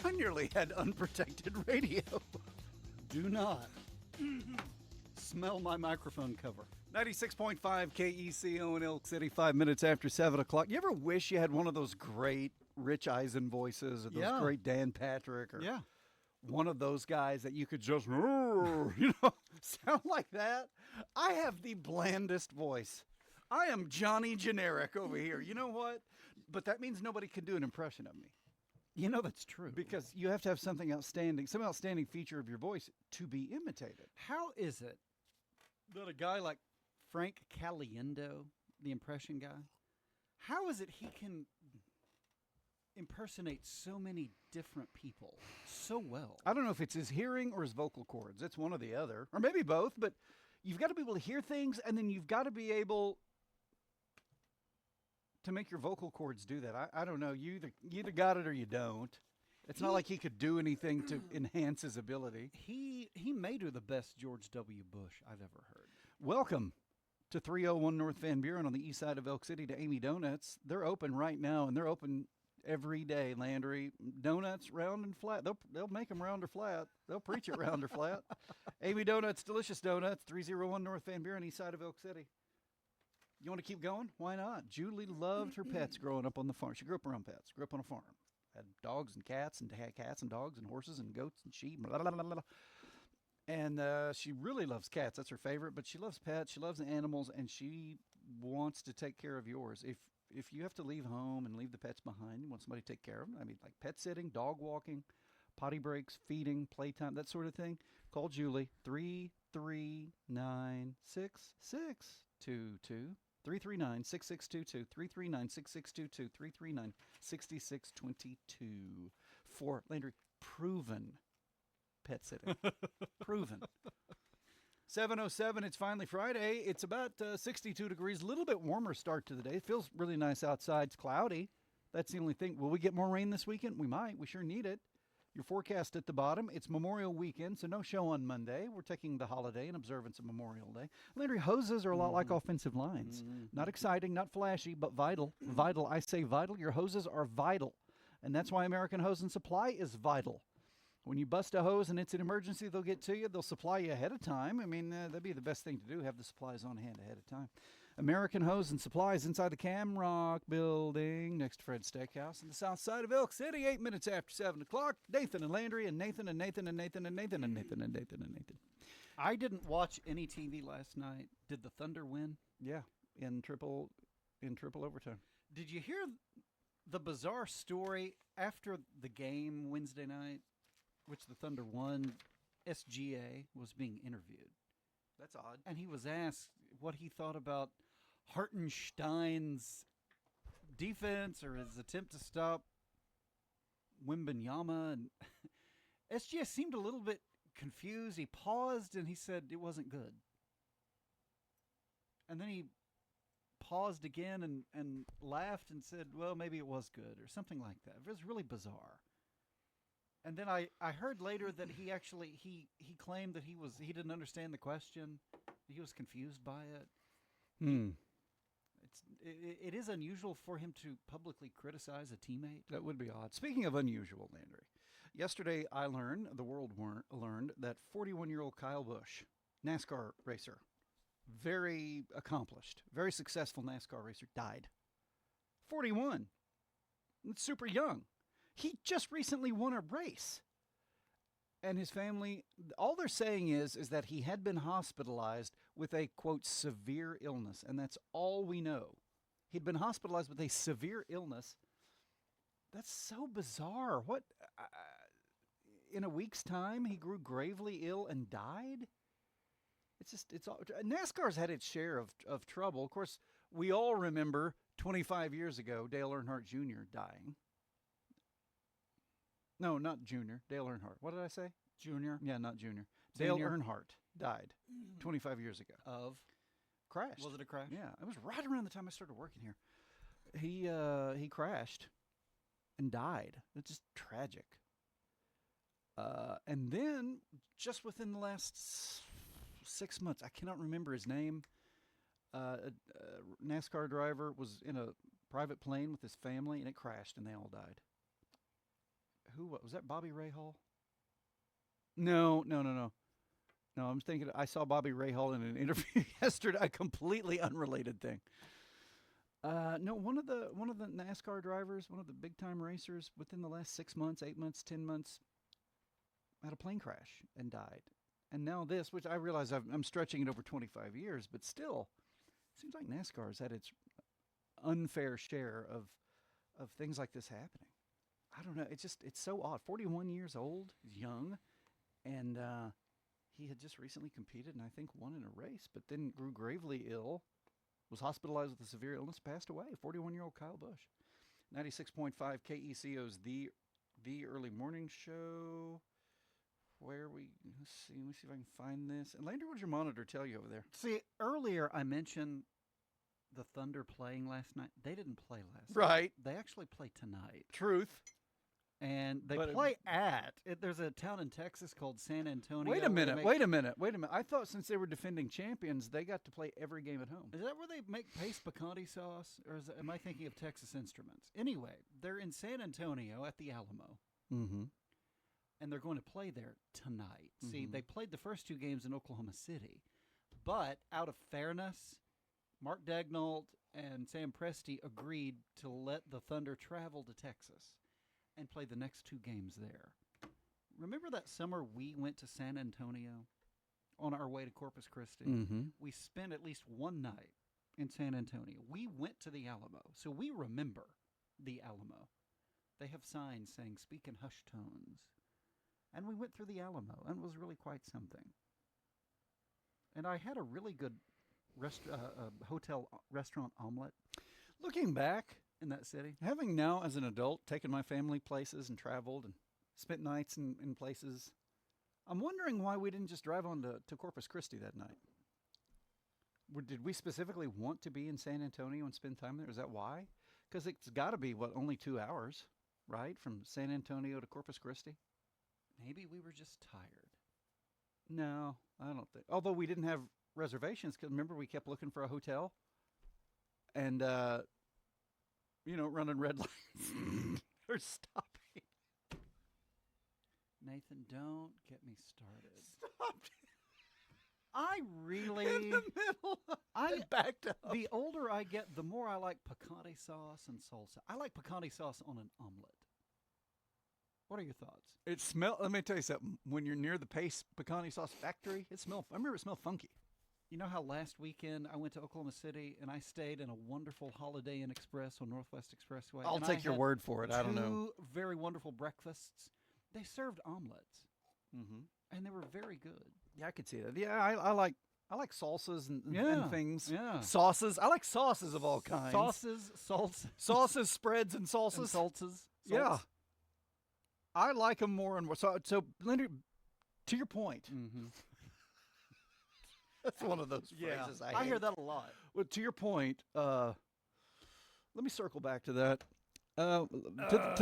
I nearly had unprotected radio. Do not smell my microphone cover. 96.5 KECO in Elk City, 5 minutes after 7 o'clock. You ever wish you had one of those great Rich Eisen voices or those great Dan Patrick or one of those guys that you could just, sound like that? I have the blandest voice. I am Johnny Generic over here. You know what? But that means nobody can do an impression of me. You know that's true. Because you have to have something outstanding, some outstanding feature of your voice to be imitated. How is it that a guy like Frank Caliendo, the impression guy, how is it he can impersonate so many different people so well? I don't know if it's his hearing or his vocal cords. It's one or the other. Or maybe both, but you've got to be able to hear things, and then you've got to be able to make your vocal cords do that. I don't know. You either got it or you don't. It's not like he could do anything to enhance his ability. He may do the best George W. Bush I've ever heard. Welcome to 301 North Van Buren on the east side of Elk City to Amy Donuts. They're open right now, and they're open every day, Landry. Donuts, round and flat. They'll make them round or flat. They'll preach it round or flat. Amy Donuts, delicious donuts, 301 North Van Buren, east side of Elk City. You want to keep going? Why not? Julie loved her pets growing up on the farm. She grew up around pets, grew up on a farm. Had dogs and cats, and had cats and dogs and horses and goats and sheep. Blah, blah, blah, blah. And she really loves cats. That's her favorite. But she loves pets. She loves animals, and she wants to take care of yours. If you have to leave home and leave the pets behind, you want somebody to take care of them. I mean, like pet sitting, dog walking, potty breaks, feeding, playtime, that sort of thing. Call Julie, 339-6622. 339-6622, 339-6622, 339-6622 for, Landry, proven pet sitting. Proven. 7:07, it's finally Friday. It's about 62 degrees, a little bit warmer start to the day. It feels really nice outside. It's cloudy. That's the only thing. Will we get more rain this weekend? We might. We sure need it. Your forecast at the bottom. It's Memorial Weekend, so no show on Monday. We're taking the holiday in observance of Memorial Day. Landry, hoses are a lot like offensive lines. Not exciting, not flashy, but vital. Vital. I say vital. Your hoses are vital. And that's why American Hose and Supply is vital. When you bust a hose and it's an emergency, they'll get to you. They'll supply you ahead of time. I mean, that'd be the best thing to do, have the supplies on hand ahead of time. American Hose and Supplies inside the Camrock building next to Fred's Steakhouse on the south side of Elk City, 8 minutes after 7 o'clock. Nathan and Landry and Nathan and Nathan and Nathan and Nathan and Nathan and Nathan and Nathan. I didn't watch any TV last night. Did the Thunder win? Yeah, in triple overtime. Did you hear the bizarre story after the game Wednesday night, which the Thunder won? SGA was being interviewed. That's odd. And he was asked what he thought about Hartenstein's defense or his attempt to stop Wembanyama. And SGA seemed a little bit confused. He paused and he said it wasn't good. And then he paused again and laughed and said, well, maybe it was good or something like that. It was really bizarre. And then I heard later that he actually he claimed that he didn't understand the question. He was confused by it. It is unusual for him to publicly criticize a teammate. That would be odd. Speaking of unusual, Landry, yesterday the world learned that 41-year-old Kyle Busch, NASCAR racer, very accomplished, very successful NASCAR racer, died. 41. That's super young. He just recently won a race. And his family, all they're saying is that he had been hospitalized with a, quote, severe illness. And that's all we know. He'd been hospitalized with a severe illness. That's so bizarre. What? In a week's time, he grew gravely ill and died? It's all, NASCAR's had its share of trouble. Of course, we all remember 25 years ago, Dale Earnhardt Jr. dying. No, not Junior. Dale Earnhardt. What did I say? Junior? Yeah, not Junior. Senior? Dale Earnhardt died 25 years ago. Of? Crashed. Was it a crash? Yeah. It was right around the time I started working here. He crashed and died. It's just tragic. And then, just within the last 6 months, I cannot remember his name, a NASCAR driver was in a private plane with his family, and it crashed, and they all died. Was that Bobby Rahal? No. No, I'm thinking I saw Bobby Rahal in an interview yesterday, a completely unrelated thing. No, one of the NASCAR drivers, one of the big time racers, within the last 6 months, 8 months, 10 months, had a plane crash and died. And now this, which I realize I'm stretching it over 25 years, but still, it seems like NASCAR has had its unfair share of things like this happening. I don't know. It's so odd. 41 years old, he's young, and he had just recently competed and I think won in a race, but then grew gravely ill, was hospitalized with a severe illness, passed away. 41-year-old Kyle Busch. 96.5 KECO's the early morning show. Let's see if I can find this. And Landry, what did your monitor tell you over there? See, earlier I mentioned the Thunder playing last night. They didn't play last night. Right. They actually play tonight. Truth. And they play there's a town in Texas called San Antonio. Wait a minute. I thought since they were defending champions, they got to play every game at home. Is that where they make paste picante sauce? Or am I thinking of Texas Instruments? Anyway, they're in San Antonio at the Alamo. Mm-hmm. And they're going to play there tonight. Mm-hmm. See, they played the first 2 games in Oklahoma City. But out of fairness, Mark Daignault and Sam Presti agreed to let the Thunder travel to Texas and play the next 2 games there. Remember that summer we went to San Antonio on our way to Corpus Christi? Mm-hmm. We spent at least one night in San Antonio. We went to the Alamo, so we remember the Alamo. They have signs saying, "Speak in hushed tones." And we went through the Alamo, and it was really quite something. And I had a really good hotel restaurant omelet. Looking back, in that city. having now as an adult taken my family places and traveled and spent nights in places, I'm wondering why we didn't just drive on to Corpus Christi that night. Did we specifically want to be in San Antonio and spend time there? Is that why? Because it's got to be, only 2 hours, right, from San Antonio to Corpus Christi? Maybe we were just tired. No, I don't think. Although we didn't have reservations, because remember we kept looking for a hotel and, running red lights or stopping. Nathan, don't get me started. Stop. I really... In the middle. I backed up. The older I get, the more I like picante sauce and salsa. I like picante sauce on an omelet. What are your thoughts? Let me tell you something. When you're near the Pace Pecani Sauce Factory, I remember it smelled funky. You know how last weekend I went to Oklahoma City and I stayed in a wonderful Holiday Inn Express on Northwest Expressway? I'll take your word for it. I don't know. 2 very wonderful breakfasts. They served omelets, Mm-hmm. and they were very good. Yeah, I could see that. Yeah, I like salsas and things. Yeah. Sauces. I like sauces of all kinds. Sauces, spreads, and salsas. And salsas. Yeah. I like them more and more. So Landry, to your point. Mm-hmm. That's one of those phrases I hear that a lot. Well, to your point, let me circle back to that. To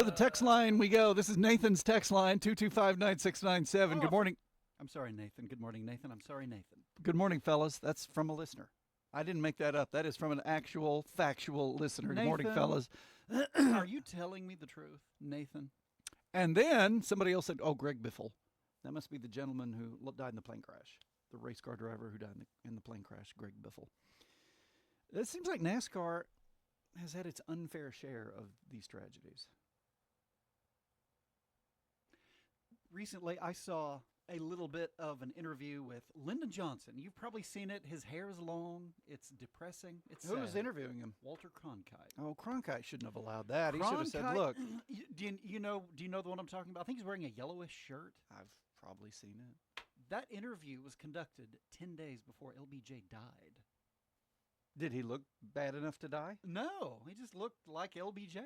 the text line we go. This is Nathan's text line, 225-9697. Good morning. I'm sorry, Nathan. Good morning, Nathan. I'm sorry, Nathan. Good morning, fellas. That's from a listener. I didn't make that up. That is from an actual, factual listener. Good morning, fellas. Are you telling me the truth, Nathan? And then somebody else said, Greg Biffle. That must be the gentleman who died in the plane crash. The race car driver who died in the plane crash, Greg Biffle. It seems like NASCAR has had its unfair share of these tragedies. Recently, I saw a little bit of an interview with Lyndon Johnson. You've probably seen it. His hair is long. It's depressing. It's Who was sad. interviewing him? Walter Cronkite. Oh, Cronkite shouldn't have allowed that. He should have said, look. Do you know the one I'm talking about? I think he's wearing a yellowish shirt. I've probably seen it. That interview was conducted 10 days before LBJ died. Did he look bad enough to die? No, he just looked like LBJ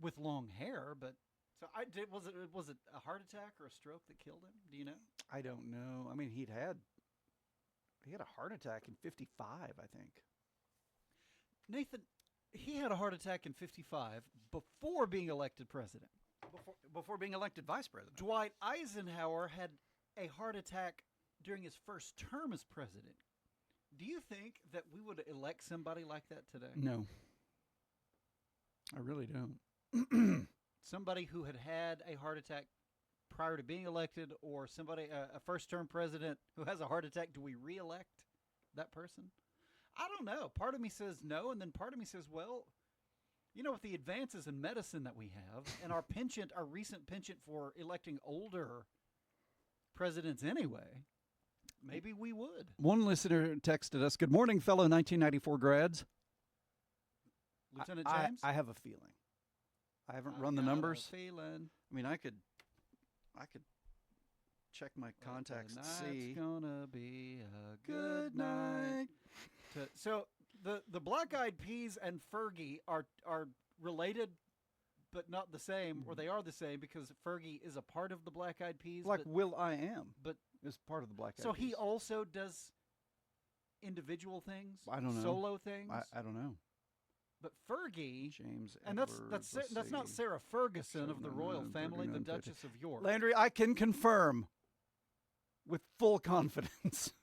with long hair. But so was it a heart attack or a stroke that killed him? Do you know? I don't know. I mean, he had a heart attack in 55, I think. Nathan, he had a heart attack in 55 before being elected president. Before being elected vice president. Dwight Eisenhower had a heart attack during his first term as president. Do you think that we would elect somebody like that today? No. I really don't. somebody who had had a heart attack prior to being elected, or somebody, a first-term president who has a heart attack, do we re-elect that person? I don't know. Part of me says no, and then part of me says, well, with the advances in medicine that we have, and our recent penchant for electing older presidents anyway, maybe we would. One listener texted us, "Good morning, fellow 1994 grads." Lieutenant James? I have a feeling. I haven't run the numbers. Feeling. I mean, I could check my contacts to see. It's gonna be a good night. So the Black Eyed Peas and Fergie are related, but not the same, or they are the same because Fergie is a part of the Black Eyed Peas. Like Will I Am, but is part of the Black Eyed Peas. So he also does individual things. I don't know. Solo things. I don't know. But Fergie, James, and that's not Sarah Ferguson of the royal family, the Duchess of York. Landry, I can confirm with full confidence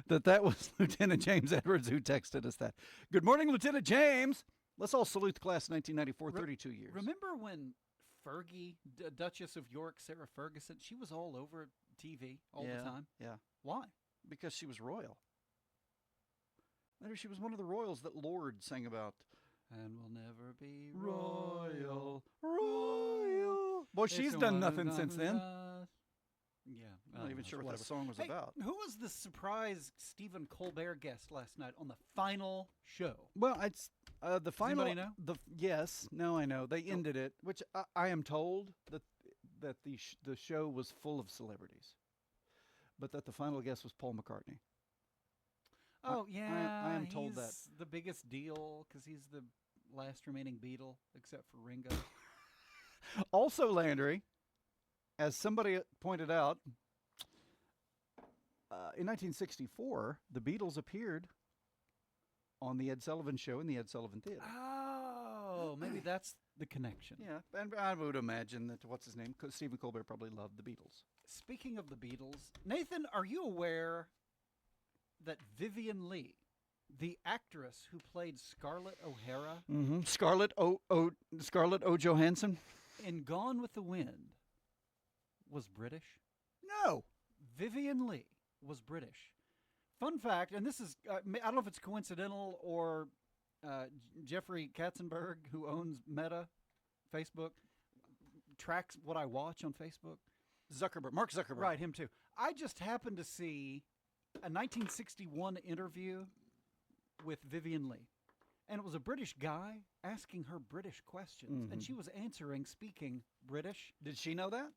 that was Lieutenant James Edwards who texted us that. Good morning, Lieutenant James. Let's all salute the class of 1994, 32 years. Remember when Fergie, Duchess of York, Sarah Ferguson, she was all over TV all the time? Yeah. Why? Because she was royal. Landry, she was one of the royals that Lord sang about. And we'll never be royal. Well, she's done nothing since then. Yeah. I'm not even sure what that song was about. Who was the surprise Stephen Colbert guest last night on the final show? Well, it's the final. Does anybody know? Yes. No, I know. They ended it, which I am told that the show was full of celebrities, but that the final guest was Paul McCartney. Oh, yeah. I am told that. He's the biggest deal because he's the last remaining Beatle, except for Ringo. Also, Landry, as somebody pointed out, in 1964, the Beatles appeared on The Ed Sullivan Show in the Ed Sullivan Theater. Oh, maybe that's the connection. Yeah, and I would imagine that, what's his name? Stephen Colbert probably loved the Beatles. Speaking of the Beatles, Nathan, are you aware that Vivian Leigh, the actress who played Scarlett O'Hara, Scarlett O. Johansson, in Gone with the Wind, was British? No. Vivian Leigh was British. Fun fact, and this is, I don't know if it's coincidental or Jeffrey Katzenberg, who owns Meta, Facebook, tracks what I watch on Facebook. Mark Zuckerberg. Right, him too. I just happened to see a 1961 interview with Vivian Leigh. And it was a British guy asking her British questions. And she was answering, speaking British. Did she know that?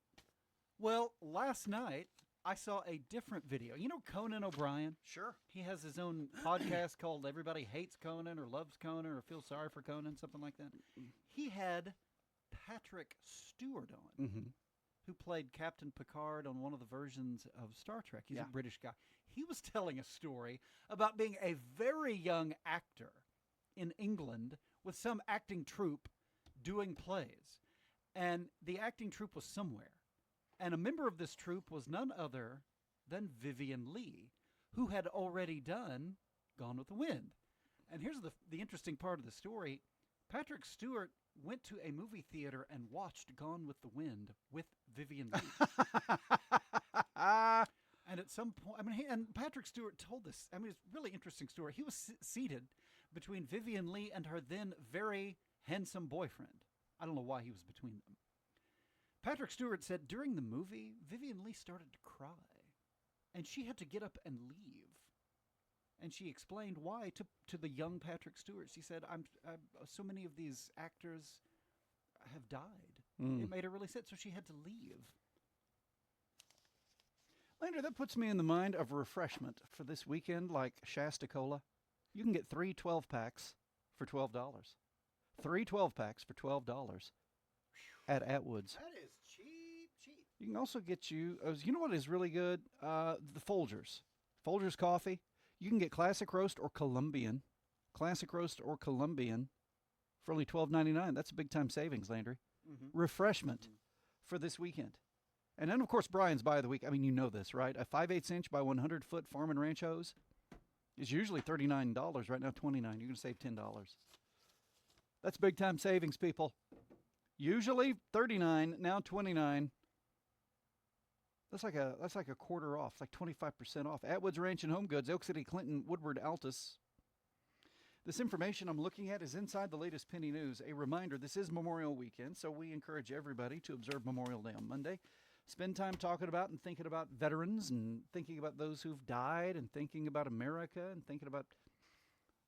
Well, last night, I saw a different video. You know Conan O'Brien? Sure. He has his own podcast called Everybody Hates Conan or Loves Conan or Feels Sorry for Conan, something like that. He had Patrick Stewart on, who played Captain Picard on one of the versions of Star Trek. He's a British guy. He was telling a story about being a very young actor in England with some acting troupe doing plays. And the acting troupe was somewhere. And a member of this troupe was none other than Vivian Leigh, who had already done Gone with the Wind. And here's the interesting part of the story. Patrick Stewart went to a movie theater and watched Gone with the Wind with Vivian Leigh. And at some point, and Patrick Stewart told this, it's a really interesting story. He was seated between Vivian Leigh and her then very handsome boyfriend. I don't know why he was between them. Patrick Stewart said during the movie, Vivian Leigh started to cry, and she had to get up and leave. And she explained why to the young Patrick Stewart. She said, so many of these actors have died. It made her really sad, so she had to leave. Landry, that puts me in the mind of refreshment for this weekend, like Shasta Cola. You can get 3 12-packs for $12. 3 12-packs for $12 at Atwood's. That is cheap. You can also get you know what is really good? The Folgers. Folgers coffee. You can get Classic Roast or Colombian. Classic Roast or Colombian for only $12.99. That's a big-time savings, Landry. Refreshment for this weekend. And then, of course, Brian's Buy of the Week. You know this, right? A 5/8 inch by 100-foot farm and ranch hose is usually $39. Right now, $29. You're going to save $10. That's big-time savings, people. Usually 39, now 29. That's like a quarter off, like 25% off. Atwood's Ranch and Home Goods, Elk City, Clinton, Woodward, Altus. This information I'm looking at is inside the latest penny news. A reminder, this is Memorial Weekend, so we encourage everybody to observe Memorial Day on Monday. Spend time talking about and thinking about veterans and thinking about those who've died and thinking about America and thinking about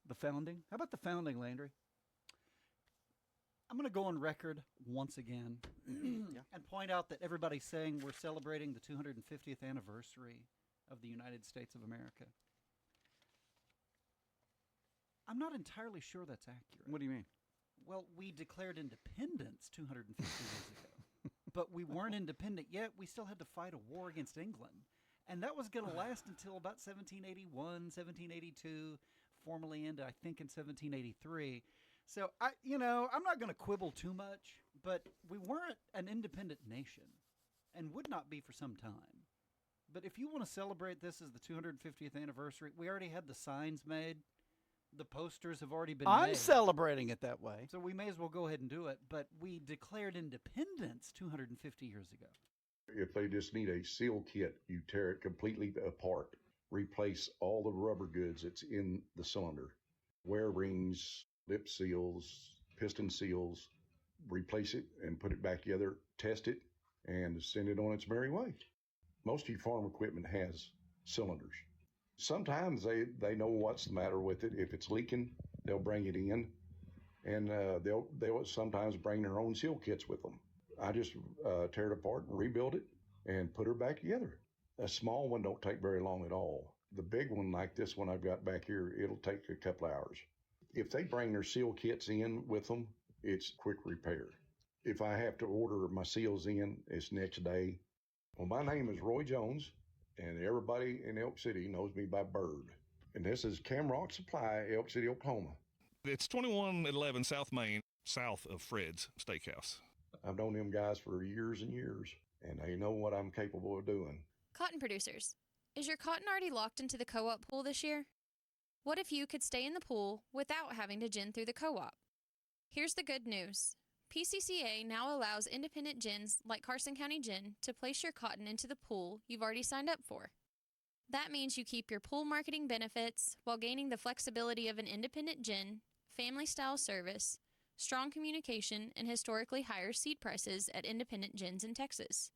the founding. How about the founding, Landry? I'm going to go on record once again and point out that everybody's saying we're celebrating the 250th anniversary of the United States of America. I'm not entirely sure that's accurate. What do you mean? Well, we declared independence 250 years ago, but we weren't independent yet. We still had to fight a war against England, and that was going to last until about 1781, 1782, formally ended, I think, in 1783. So, I'm not going to quibble too much, but we weren't an independent nation and would not be for some time. But if you want to celebrate this as the 250th anniversary, we already had the signs made. The posters have already been made. I'm celebrating it that way. So we may as well go ahead and do it. But we declared independence 250 years ago. If they just need a seal kit, you tear it completely apart. Replace all the rubber goods that's in the cylinder. Wear rings, lip seals, piston seals. Replace it and put it back together. Test it and send it on its merry way. Most of your farm equipment has cylinders. Sometimes they know what's the matter with it. If it's leaking, they'll bring it in, and they'll sometimes bring their own seal kits with them. I just tear it apart and rebuild it and put her back together. A small one don't take very long at all. The big one, like this one I've got back here, it'll take a couple hours. If they bring their seal kits in with them, it's quick repair. If I have to order my seals in, it's next day. Well, my name is Roy Jones. And everybody in Elk City knows me by Bird. And this is Camrock Supply, Elk City, Oklahoma. It's 2111 South Main, south of Fred's Steakhouse. I've known them guys for years and years, and they know what I'm capable of doing. Cotton producers, is your cotton already locked into the co-op pool this year? What if you could stay in the pool without having to gin through the co-op? Here's the good news. PCCA now allows independent gins like Carson County Gin to place your cotton into the pool you've already signed up for. That means you keep your pool marketing benefits while gaining the flexibility of an independent gin, family-style service, strong communication, and historically higher seed prices at independent gins in Texas.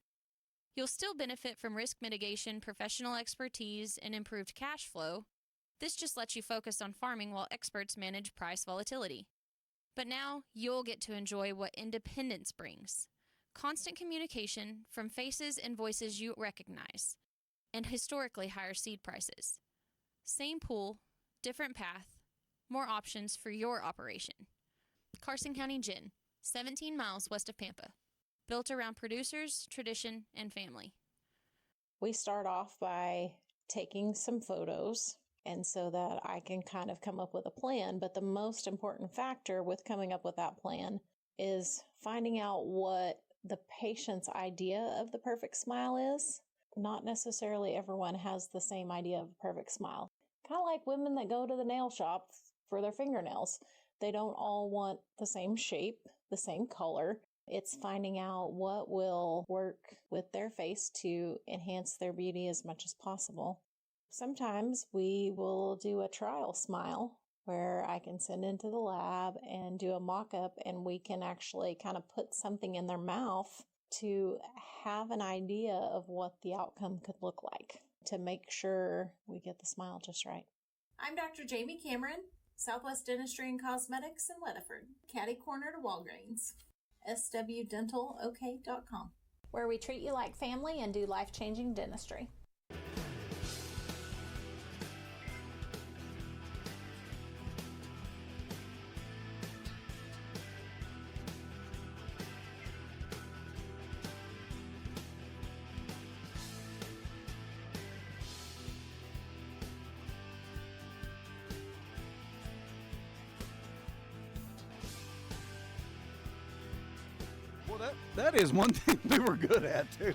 You'll still benefit from risk mitigation, professional expertise, and improved cash flow. This just lets you focus on farming while experts manage price volatility. But now, you'll get to enjoy what independence brings. Constant communication from faces and voices you recognize, and historically higher seed prices. Same pool, different path, more options for your operation. Carson County Gin, 17 miles west of Pampa. Built around producers, tradition, and family. We start off by taking some photos, and so that I can kind of come up with a plan. But the most important factor with coming up with that plan is finding out what the patient's idea of the perfect smile is. Not necessarily everyone has the same idea of a perfect smile. Kind of like women that go to the nail shop for their fingernails. They don't all want the same shape, the same color. It's finding out what will work with their face to enhance their beauty as much as possible. Sometimes we will do a trial smile where I can send into the lab and do a mock-up, and we can actually kind of put something in their mouth to have an idea of what the outcome could look like to make sure we get the smile just right. I'm Dr. Jamie Cameron, Southwest Dentistry and Cosmetics in Weatherford, catty corner to Walgreens. swdentalok.com, where we treat you like family and do life-changing dentistry. Well, that is one thing we were good at, too.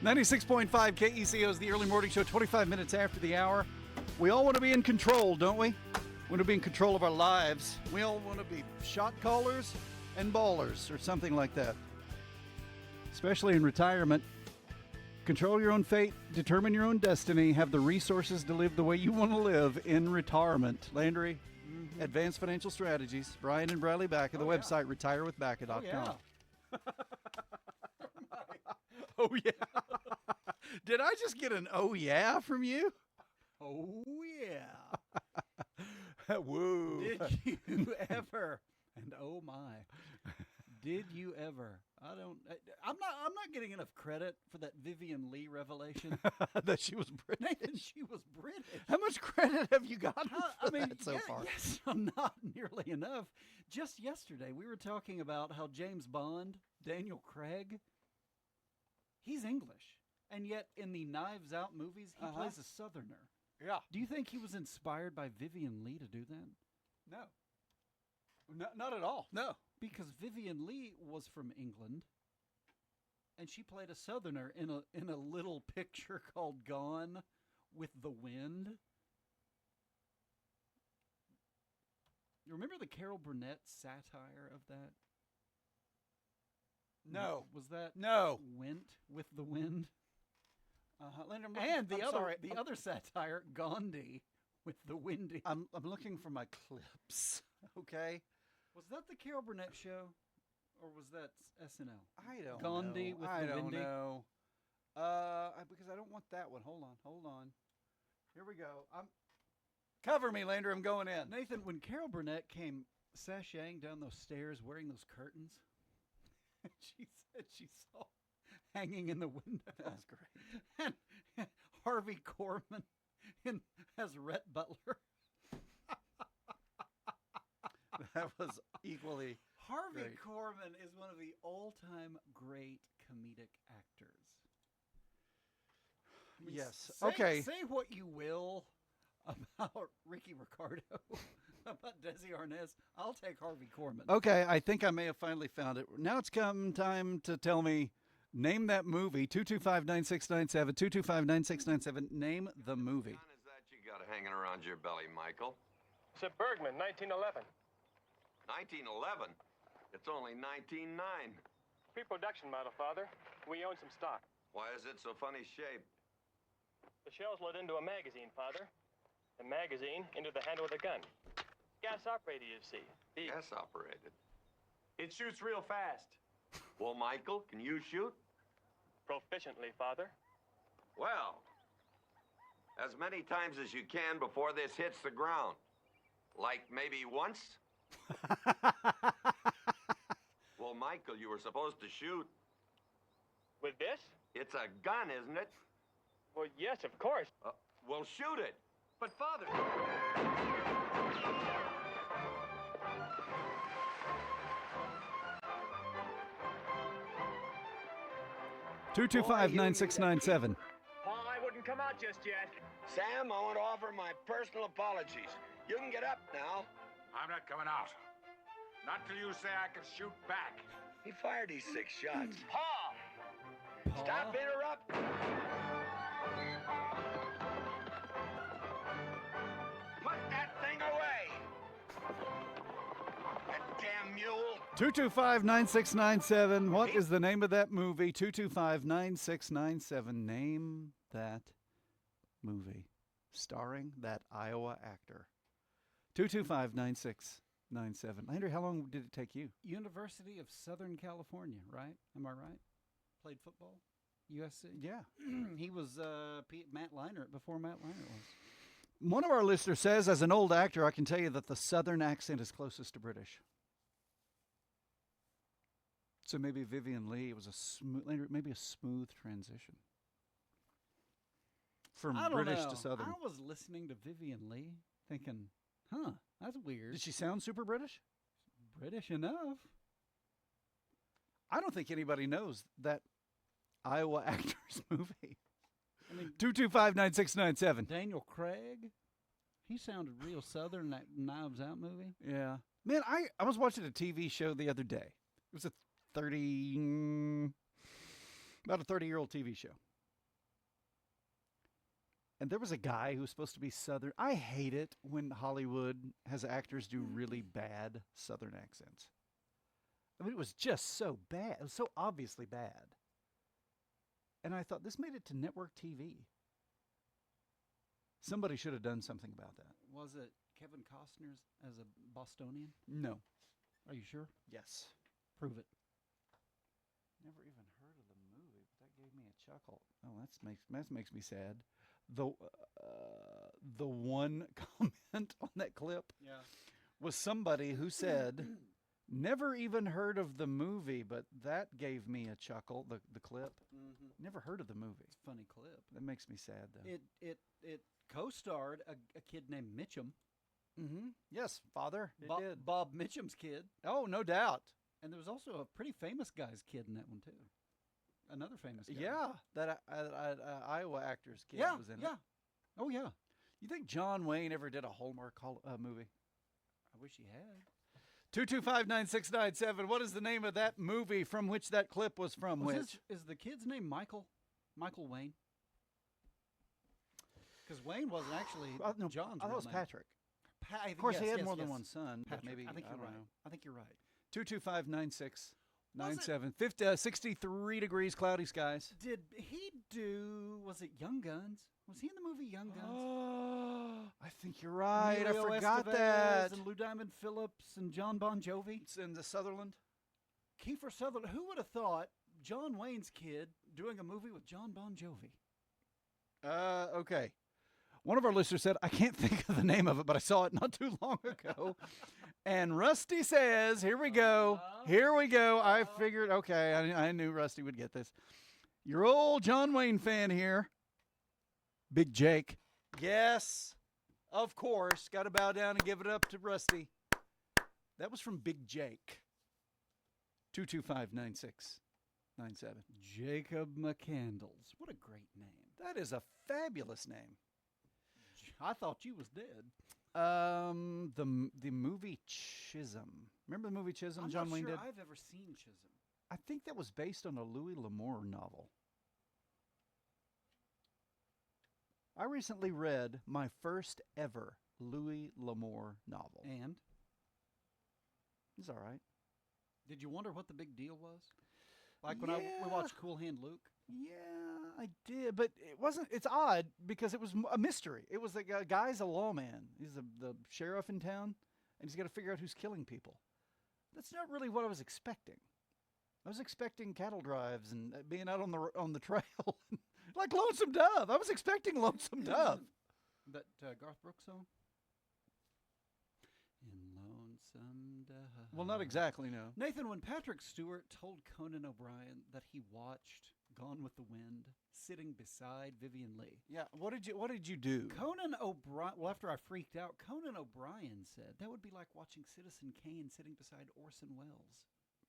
96.5 KECO is the early morning show, 25 minutes after the hour. We all want to be in control, don't we? We want to be in control of our lives. We all want to be shot callers. and ballers or something like that. Especially in retirement. Control your own fate, determine your own destiny, have the resources to live the way you want to live in retirement. Landry, Advanced Financial Strategies, Brian and Bradley Baca, the website retirewithbaca.com. Oh, yeah. Oh, yeah. Did I just get an oh, yeah from you? Oh, yeah. Whoa. Did you ever? And oh my. Did you ever? I'm not getting enough credit for that Vivian Lee revelation. That she was British. Nathan, she was British. How much credit have you gotten I for mean, that so far? Yes, not nearly enough. Just yesterday, we were talking about how James Bond, Daniel Craig, he's English. And yet in the Knives Out movies, he plays a Southerner. Yeah. Do you think he was inspired by Vivian Lee to do that? No. Not at all. No. Because Vivian Lee was from England, and she played a Southerner in a little picture called Gone with the Wind. You remember the Carol Burnett satire of that? No. Was that No. Went with the Wind? Landry, And the I'm other satire, Gandhi with the Windy. I'm looking for my clips. Okay. Was that the Carol Burnett show, or was that SNL? I don't Gandhi know. with I the don't Windy? know. Because I don't want that one. Hold on. Here we go. Cover me, Landry. I'm going in. Nathan, when Carol Burnett came sashaying down those stairs wearing those curtains, she said she saw hanging in the window. That's great. And Harvey Korman as Rhett Butler. That was equally Harvey great. Korman is one of the all-time great comedic actors. I mean, Yes. Say, Okay. Say what you will about Ricky Ricardo, about Desi Arnaz. I'll take Harvey Korman. Okay, I think I may have finally found it. Now it's come time to tell me, name that movie. 225-9697, 225-9697. Name the movie. What gun is that you got hanging around your belly, Michael? It's a Bergman, 1911. 1911? It's only 1909. Pre-production model, Father. We own some stock. Why is it so funny shaped? The shell's let into a magazine, Father. The magazine into the handle of the gun. Gas operated, you see. Gas operated. It shoots real fast. Well, Michael, can you shoot? Proficiently, Father. Well, as many times as you can before this hits the ground. Like maybe once? Well, Michael, you were supposed to shoot. With this? It's a gun, isn't it? Well, yes, of course. Well, shoot it. But, Father... 225-9697. Paul, I wouldn't come out just yet. Sam, I want to offer my personal apologies. You can get up now. I'm not coming out. Not till you say I can shoot back. He fired his 6 shots. Paul! Stop interrupting. Put that thing away. That damn mule. 225-9697. What is the name of that movie? 225-9697. Name that movie starring that Iowa actor. 225-9697. Landry, how long did it take you? University of Southern California, right? Am I right? Played football? USC? Yeah. He was Matt Leinart before Matt Leinart was. One of our listeners says, as an old actor, I can tell you that the Southern accent is closest to British. So maybe Vivian Lee was a smooth transition from I don't British know. to Southern. I was listening to Vivian Lee thinking, that's weird. Did she sound super British? British enough. I don't think anybody knows that Iowa actor's movie. I mean, 225-9697. Daniel Craig, he sounded real Southern in that Knives Out movie. Yeah. Man, I was watching a TV show the other day. It was about a 30-year-old TV show. And there was a guy who was supposed to be Southern. I hate it when Hollywood has actors do really bad Southern accents. I mean, it was just so bad. It was so obviously bad. And I thought, this made it to network TV. Somebody should have done something about that. Was it Kevin Costner's as a Bostonian? No. Are you sure? Yes. Prove it. Never even heard of the movie, but that gave me a chuckle. Oh, that makes me sad. The one comment on that clip was somebody who said, never even heard of the movie, but that gave me a chuckle, the clip. Mm-hmm. Never heard of the movie. It's a funny clip. That makes me sad, though. It co-starred a kid named Mitchum. Mm-hmm. Yes, Father. It did. Bob Mitchum's kid. Oh, no doubt. And there was also a pretty famous guy's kid in that one, too. Another famous guy. Yeah, that Iowa actor's kid was in it. Yeah. Oh, yeah. You think John Wayne ever did a Hallmark movie? I wish he had. 225-9697. What is the name of that movie from which that clip was from? Is the kid's name Michael? Michael Wayne? Because Wayne wasn't actually John's I thought it was name. Patrick. Of course, he had more than one son. Patrick. But maybe I think you're right. Know. I think you're right. 225-9697. 63 degrees, cloudy skies. Did he do? Was it Young Guns? Was he in the movie Young Guns? Oh, I think you're right. Emilio I forgot Estevez that. And Lou Diamond Phillips and John Bon Jovi. It's in the Sutherland. Kiefer Sutherland. Who would have thought John Wayne's kid doing a movie with John Bon Jovi? Okay. One of our listeners said, I can't think of the name of it, but I saw it not too long ago. And Rusty says, here we go. Here we go. I figured, okay, I knew Rusty would get this. Your old John Wayne fan here. Big Jake. Yes, of course. Got to bow down and give it up to Rusty. That was from Big Jake. 225-9697. Jacob McCandles. What a great name. That is a fabulous name. I thought you was dead. The movie Chisholm. Remember the movie Chisholm? I'm John not Wayne sure did. I've ever seen Chisholm. I think that was based on a Louis L'Amour novel. I recently read my first ever Louis L'Amour novel. And? It's all right. Did you wonder what the big deal was? Like when we watched Cool Hand Luke? Yeah, I did, but it wasn't. It's odd because it was a mystery. It was like a guy's a lawman. He's the sheriff in town, and he's got to figure out who's killing people. That's not really what I was expecting. I was expecting cattle drives and being out on the trail, like Lonesome Dove. I was expecting Lonesome Dove. That Garth Brooks song. In Lonesome Dove. Well, not exactly, no. Nathan, when Patrick Stewart told Conan O'Brien that he watched Gone with the Wind sitting beside Vivian Leigh. Yeah, what did you do? Conan O'Brien, well, after I freaked out, Conan O'Brien said that would be like watching Citizen Kane sitting beside Orson Welles.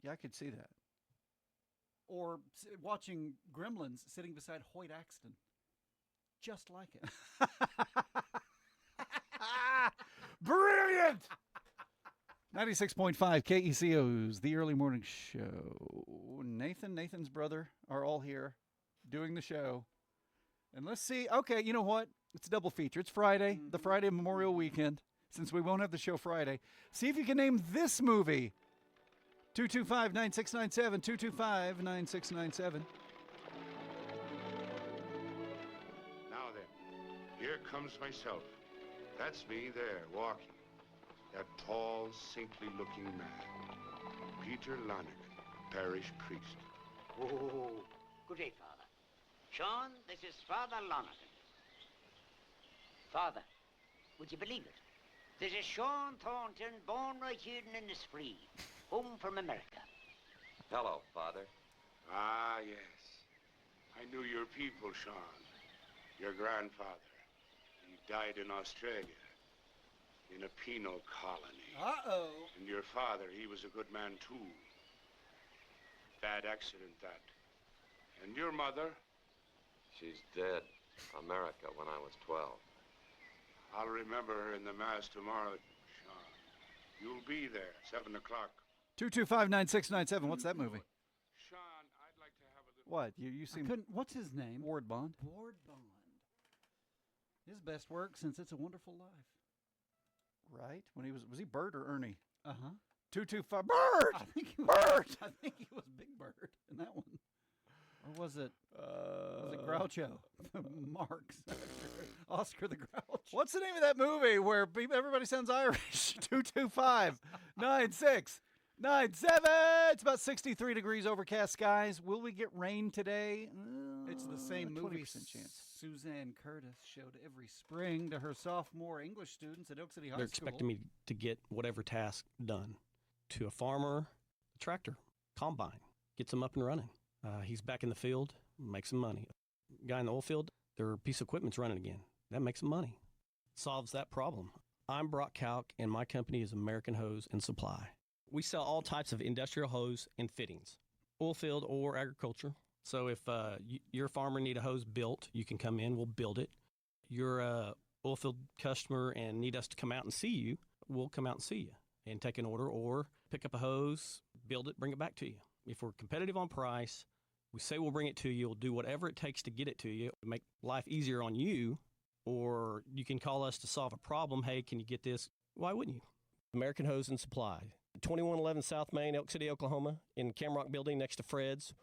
Yeah, I could see that. Or watching Gremlins sitting beside Hoyt Axton. Just like it. Brilliant! 96.5 KECO's The Early Morning Show. Nathan's brother are all here doing the show. And let's see. Okay, you know what? It's a double feature. It's Friday, the Friday Memorial Weekend, since we won't have the show Friday. See if you can name this movie. 225-9697, 225-9697. Now then, here comes myself. That's me there, walking. That tall, saintly-looking man. Peter Lonnick, parish priest. Oh, good day, Father. Sean, this is Father Lonergan. Father, would you believe it? This is Sean Thornton, born right here in the spree, home from America. Hello, Father. Ah, yes. I knew your people, Sean. Your grandfather. He died in Australia, in a penal colony. Uh-oh. And your father, he was a good man, too. Bad accident, that. And your mother? She's dead. America when I was 12. I'll remember her in the Mass tomorrow, Sean. You'll be there, 7 o'clock. 225-9697. What's that movie? Sean, I'd like to have a little... What? You seem... What's his name? Ward Bond. Ward Bond. His best work since It's a Wonderful Life. Right? When he was he Bert or Ernie? Uh-huh. 225. Bird! I think he was Big Bird in that one. Or was it Groucho? Marx. Oscar the Grouch. What's the name of that movie where everybody sounds Irish? 225 9697. It's about 63 degrees, overcast skies. Will we get rain today? It's the same movie 20% chance. Suzanne Curtis showed every spring to her sophomore English students at Oak City High They're School. expecting me to get whatever task done. To a farmer, a tractor, combine, gets them up and running. He's back in the field, makes some money. Guy in the oil field, their piece of equipment's running again. That makes some money. Solves that problem. I'm Brock Kalk, and my company is American Hose and Supply. We sell all types of industrial hose and fittings, oil field or agriculture. So if you're a farmer and need a hose built, you can come in, we'll build it. You're a oil field customer and need us to come out and see you, we'll come out and see you and take an order or pick up a hose, build it, bring it back to you. If we're competitive on price, we say we'll bring it to you. We'll do whatever it takes to get it to you, make life easier on you, or you can call us to solve a problem. Hey, can you get this? Why wouldn't you? American Hose and Supply, 2111 South Main, Elk City, Oklahoma, in Camrock Building next to Fred's.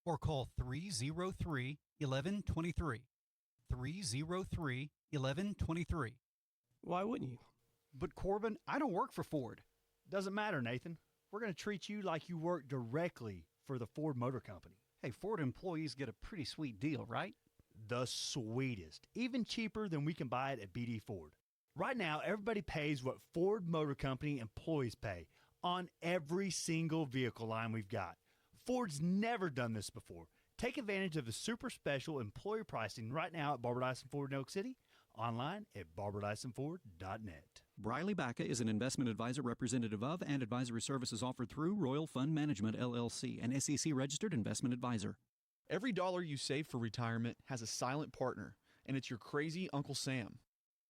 Or call 303-1123. 303-1123. Why wouldn't you? But Corbin, I don't work for Ford. Doesn't matter, Nathan. We're going to treat you like you work directly for the Ford Motor Company. Hey, Ford employees get a pretty sweet deal, right? The sweetest. Even cheaper than we can buy it at BD Ford. Right now, everybody pays what Ford Motor Company employees pay on every single vehicle line we've got. Ford's never done this before. Take advantage of the super special employer pricing right now at Barbara Dyson Ford in Oak City, online at barbaradysonford.net. Briley Bacca is an investment advisor representative of and advisory services offered through Royal Fund Management, LLC, an SEC-registered investment advisor. Every dollar you save for retirement has a silent partner, and it's your crazy Uncle Sam.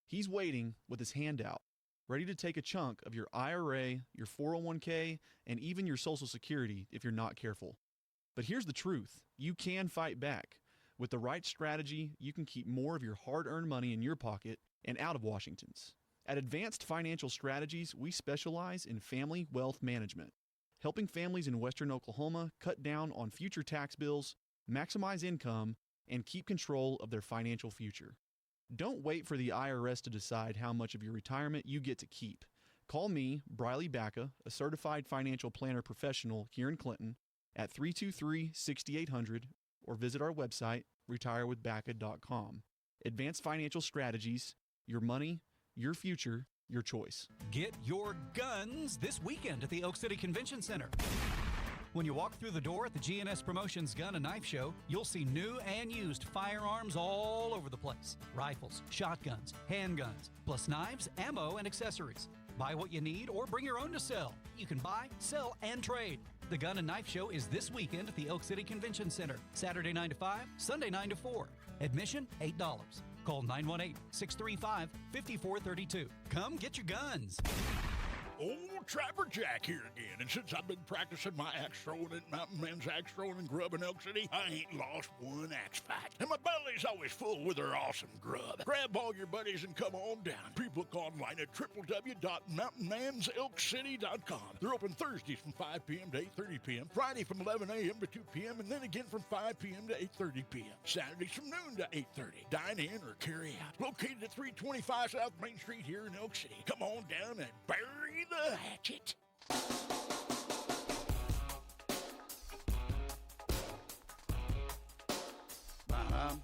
He's waiting with his hand out, ready to take a chunk of your IRA, your 401k, and even your Social Security if you're not careful. But here's the truth. You can fight back. With the right strategy, you can keep more of your hard-earned money in your pocket and out of Washington's. At Advanced Financial Strategies, we specialize in family wealth management, helping families in Western Oklahoma cut down on future tax bills, maximize income, and keep control of their financial future. Don't wait for the IRS to decide how much of your retirement you get to keep. Call me, Briley Bacca, a certified financial planner professional here in Clinton, at 323-6800 or visit our website, retirewithbacca.com. Advanced Financial Strategies, your money, your future, your choice. Get your guns this weekend at the Oak City Convention Center. When you walk through the door at the GNS Promotions Gun and Knife Show, you'll see new and used firearms all over the place. Rifles, shotguns, handguns, plus knives, ammo, and accessories. Buy what you need or bring your own to sell. You can buy, sell, and trade. The Gun and Knife Show is this weekend at the Oak City Convention Center. Saturday 9 to 5, Sunday 9 to 4. Admission, $8. Call 918-635-5432. Come get your guns. Old Trapper Jack here again, and since I've been practicing my axe throwing at Mountain Men's Axe Throwing and Grub in Elk City, I ain't lost one axe fight. And my belly's always full with their awesome grub. Grab all your buddies and come on down. Pre-book online at www.mountainmanselkcity.com. They're open Thursdays from 5 p.m. to 8:30 p.m., Friday from 11 a.m. to 2 p.m., and then again from 5 p.m. to 8:30 p.m., Saturdays from noon to 8:30. Dine in or carry out. Located at 325 South Main Street here in Elk City. Come on down and bury the hatchet. Ba-dum,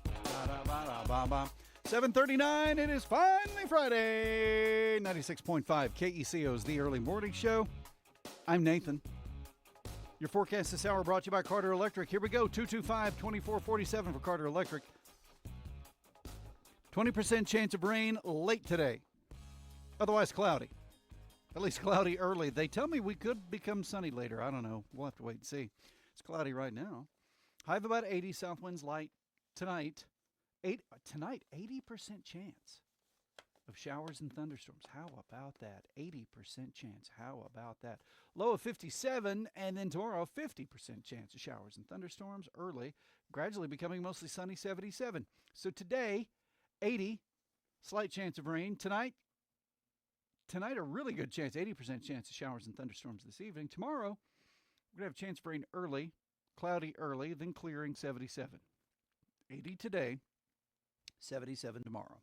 7:39. It is finally Friday. 96.5 KECO's The Early Morning Show. I'm Nathan. Your forecast this hour brought to you by Carter Electric. Here we go. 225-2447 for Carter Electric. 20% chance of rain late today. Otherwise cloudy. At least cloudy early. They tell me we could become sunny later. I don't know. We'll have to wait and see. It's cloudy right now. High of about 80. South winds light tonight. 80% chance of showers and thunderstorms. How about that? 80% chance. How about that? Low of 57, and then tomorrow, 50% chance of showers and thunderstorms early, gradually becoming mostly sunny, 77. So today, 80, slight chance of rain. Tonight, Tonight, a really good chance, 80% chance of showers and thunderstorms this evening. Tomorrow, we're going to have a chance for rain early, cloudy early, then clearing 77. 80 today, 77 tomorrow.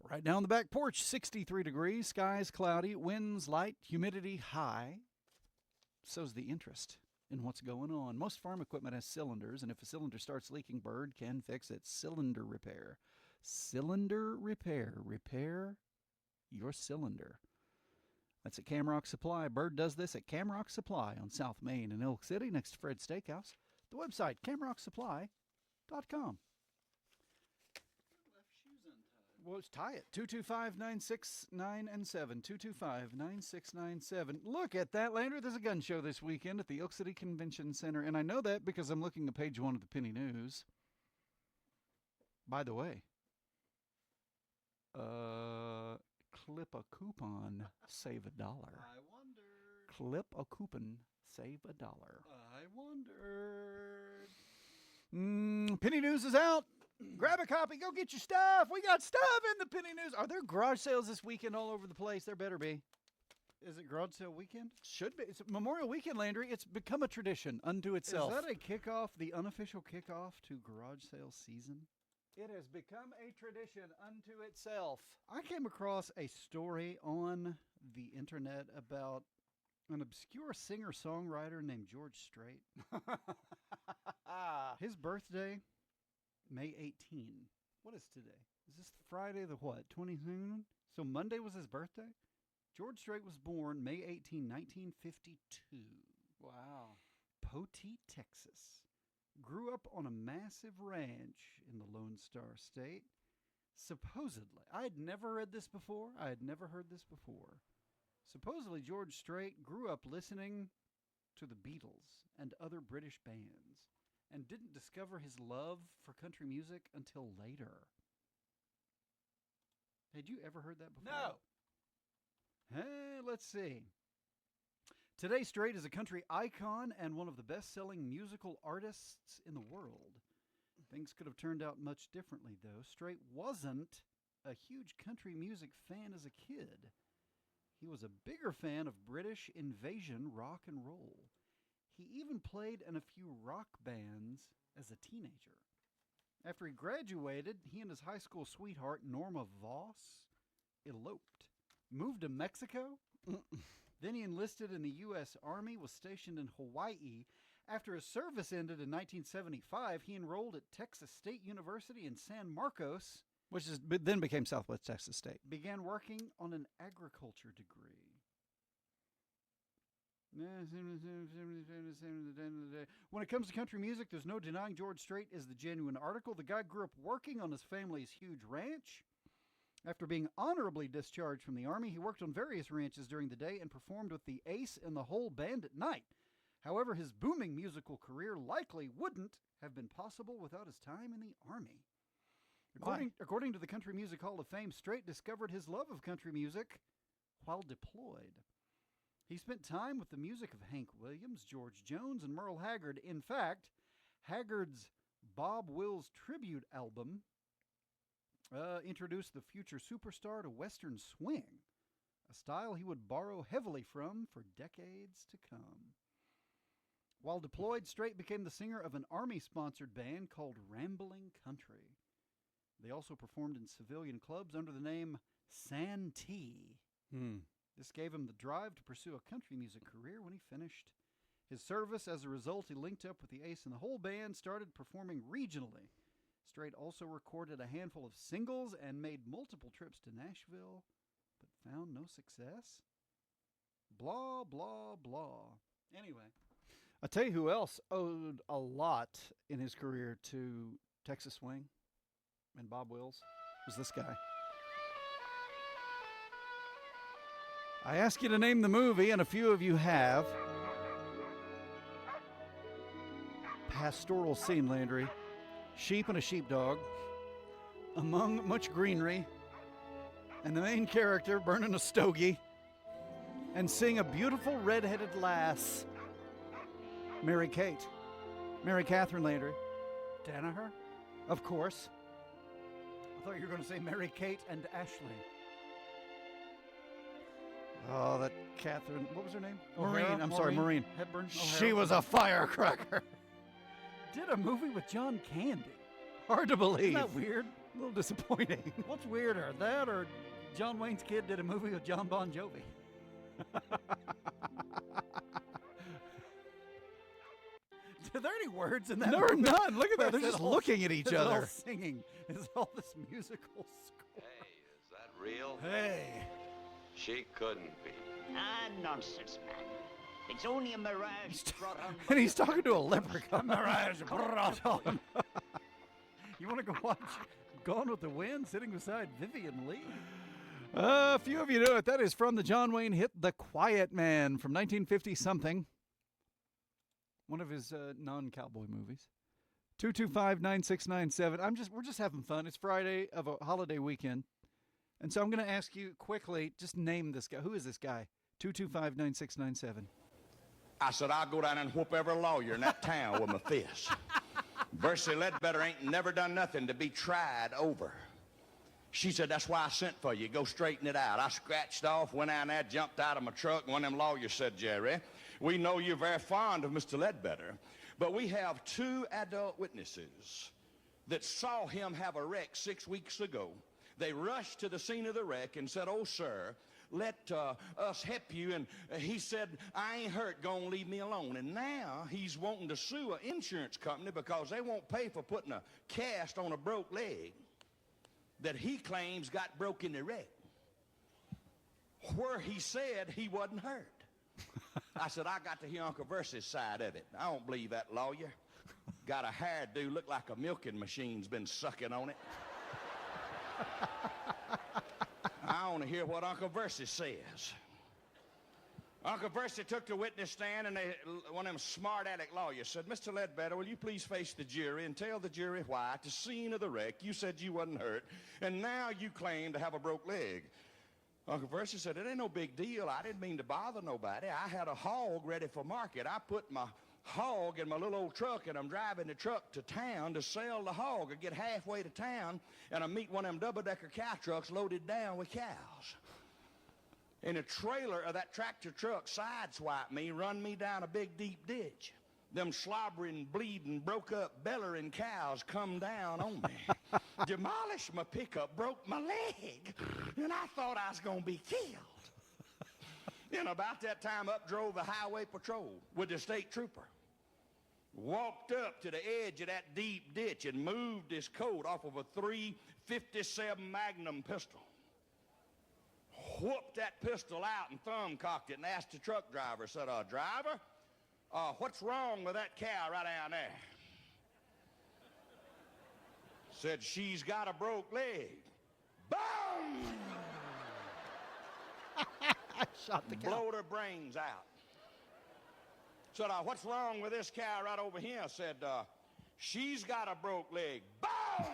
Right now on the back porch, 63 degrees, skies cloudy, winds light, humidity high. So's the interest in what's going on. Most farm equipment has cylinders, and if a cylinder starts leaking, Bird can fix it. Cylinder repair. Cylinder repair. Repair your cylinder. That's at Camrock Supply. Bird does this at Camrock Supply on South Main in Elk City next to Fred's Steakhouse. The website, camrocksupply.com. Well, let's tie it. 225-9697. 225-9697. Look at that, Landry. There's a gun show this weekend at the Elk City Convention Center. And I know that because I'm looking at page 1 of the Penny News. By the way, clip a coupon, save $1. I wondered. Clip a coupon, save $1. I wondered. Penny News is out. Grab a copy. Go get your stuff. We got stuff in the Penny News. Are there garage sales this weekend all over the place? There better be. Is it garage sale weekend? Should be. It's Memorial Weekend, Landry. It's become a tradition unto itself. Is that a kickoff, the unofficial kickoff to garage sale season? It has become a tradition unto itself. I came across a story on the internet about an obscure singer-songwriter named George Strait. His birthday, May 18. What is today? Is this Friday the what? 22nd? So Monday was his birthday? George Strait was born May 18, 1952. Wow. Poteet, Texas. Grew up on a massive ranch in the Lone Star State. Supposedly, I had never read this before. I had never heard this before. Supposedly, George Strait grew up listening to the Beatles and other British bands and didn't discover his love for country music until later. Had you ever heard that before? No. Hey, let's see. Today, Strait is a country icon and one of the best-selling musical artists in the world. Things could have turned out much differently, though. Strait wasn't a huge country music fan as a kid. He was a bigger fan of British invasion rock and roll. He even played in a few rock bands as a teenager. After he graduated, he and his high school sweetheart, Norma Voss, eloped. Moved to Mexico. Then he enlisted in the U.S. Army, was stationed in Hawaii. After his service ended in 1975, he enrolled at Texas State University in San Marcos, which then became Southwest Texas State. Began working on an agriculture degree. When it comes to country music, there's no denying George Strait is the genuine article. The guy grew up working on his family's huge ranch. After being honorably discharged from the Army, he worked on various ranches during the day and performed with the Ace and the Whole Band at night. However, his booming musical career likely wouldn't have been possible without his time in the Army. According to the Country Music Hall of Fame, Strait discovered his love of country music while deployed. He spent time with the music of Hank Williams, George Jones, and Merle Haggard. In fact, Haggard's Bob Wills tribute album introduced the future superstar to Western swing, a style he would borrow heavily from for decades to come. While deployed, Strait became the singer of an Army-sponsored band called Rambling Country. They also performed in civilian clubs under the name Santee. This gave him the drive to pursue a country music career when he finished his service. As a result, he linked up with the Ace and the Whole Band, started performing regionally. Strait also recorded a handful of singles and made multiple trips to Nashville, but found no success. Blah, blah, blah. Anyway. I'll tell you who else owed a lot in his career to Texas Swing and Bob Wills was this guy. I ask you to name the movie, and a few of you have. Pastoral scene, Landry. Sheep and a sheepdog, among much greenery, and the main character burning a stogie and seeing a beautiful red-headed lass, Mary Kate. Mary Catherine Landry. Danaher? Of course. I thought you were going to say Mary Kate and Ashley. Oh, that Catherine, what was her name? O'Hara? Maureen. I'm sorry, Maureen. Hepburn. She O'Hara. was a firecracker. Did a movie with John Candy. Hard to believe. Isn't that weird? A little disappointing. What's weirder, that or John Wayne's kid did a movie with John Bon Jovi? Are there any words in that? There are movie? none. Look at that. They're Is it just all- looking at each is it all other. singing. Is all this musical score? Is that real? Hey. She couldn't be. Ah, nonsense, man. It's only a mirage brought on by And he's talking to a leprechaun. Mirage brought on. You want to go watch Gone with the Wind sitting beside Vivian Lee? A few of you know it. That is from the John Wayne hit The Quiet Man from 1950-something. One of his non-cowboy movies. 225-9697. We're just having fun. It's Friday of a holiday weekend. And so I'm going to ask you quickly, just name this guy. Who is this guy? 225-9697. I said, I'll go down and whoop every lawyer in that town with my fist. Bercy Ledbetter ain't never done nothing to be tried over. She said, that's why I sent for you. Go straighten it out. I scratched off, went down there, jumped out of my truck, and one of them lawyers said, Jerry, we know you're very fond of Mr. Ledbetter, but we have 2 adult witnesses that saw him have a wreck 6 weeks ago. They rushed to the scene of the wreck and said, oh, sir, let us help you. And he said, I ain't hurt, gonna leave me alone. And now he's wanting to sue an insurance company because they won't pay for putting a cast on a broke leg that he claims got broke in the wreck, where he said he wasn't hurt. I said, I got to hear Uncle Verse's side of it. I don't believe that lawyer. Got a hairdo, look like a milking machine's been sucking on it. I want to hear what Uncle Versey says. Uncle Versey took the witness stand, and one of them smart-aleck lawyers said, Mr. Ledbetter, will you please face the jury and tell the jury why at the scene of the wreck you said you wasn't hurt, and now you claim to have a broke leg. Uncle Versey said, it ain't no big deal. I didn't mean to bother nobody. I had a hog ready for market. I put my hog in my little old truck, and I'm driving the truck to town to sell the hog. I get halfway to town, and I meet one of them double-decker cow trucks loaded down with cows. And the trailer of that tractor truck sideswiped me, run me down a big, deep ditch. Them slobbering, bleeding, broke up, bellering cows come down on me. Demolished my pickup, broke my leg, and I thought I was going to be killed. And about that time, up drove the highway patrol with the state trooper. Walked up to the edge of that deep ditch and moved his coat off of a .357 Magnum pistol. Whooped that pistol out and thumb-cocked it and asked the truck driver, said, driver, what's wrong with that cow right down there? Said, she's got a broke leg. Boom! Shot the cow. Blowed her brains out. Said, what's wrong with this cow right over here? Said, she's got a broke leg. Boom!